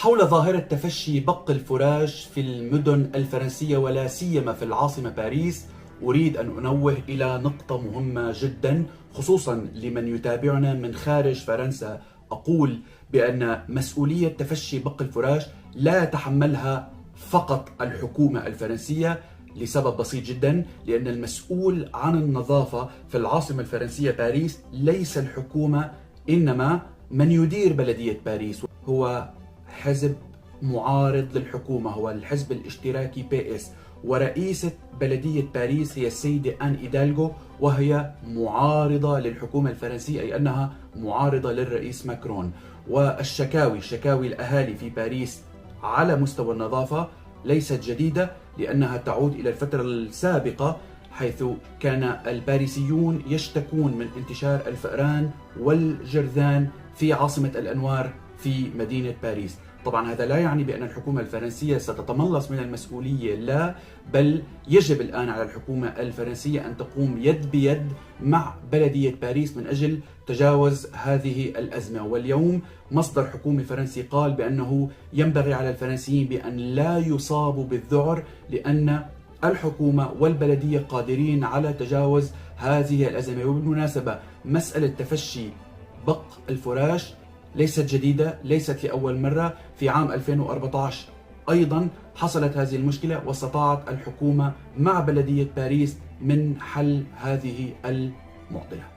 حول ظاهرة تفشي بق الفراش في المدن الفرنسية ولا سيما في العاصمة باريس، أريد أن أنوه إلى نقطة مهمة جدا خصوصا لمن يتابعنا من خارج فرنسا. أقول بأن مسؤولية تفشي بق الفراش لا يتحملها فقط الحكومة الفرنسية، لسبب بسيط جدا، لأن المسؤول عن النظافة في العاصمة الفرنسية باريس ليس الحكومة، إنما من يدير بلدية باريس هو حزب معارض للحكومة، هو الحزب الاشتراكي PS، ورئيسة بلدية باريس هي السيدة آن إيدالغو، وهي معارضة للحكومة الفرنسية، أي أنها معارضة للرئيس ماكرون. شكاوي الأهالي في باريس على مستوى النظافة ليست جديدة، لأنها تعود إلى الفترة السابقة، حيث كان الباريسيون يشتكون من انتشار الفئران والجرذان في عاصمة الأنوار في مدينة باريس. طبعا هذا لا يعني بأن الحكومة الفرنسية ستتملص من المسؤولية، لا، بل يجب الآن على الحكومة الفرنسية أن تقوم يد بيد مع بلدية باريس من أجل تجاوز هذه الأزمة. واليوم مصدر حكومي فرنسي قال بأنه ينبغي على الفرنسيين بأن لا يصابوا بالذعر، لأن الحكومة والبلدية قادرين على تجاوز هذه الأزمة. وبالمناسبة مسألة تفشي بق الفراش ليست جديدة، ليست لأول مرة. في عام 2014 أيضا حصلت هذه المشكلة، واستطاعت الحكومة مع بلدية باريس من حل هذه المعضلة.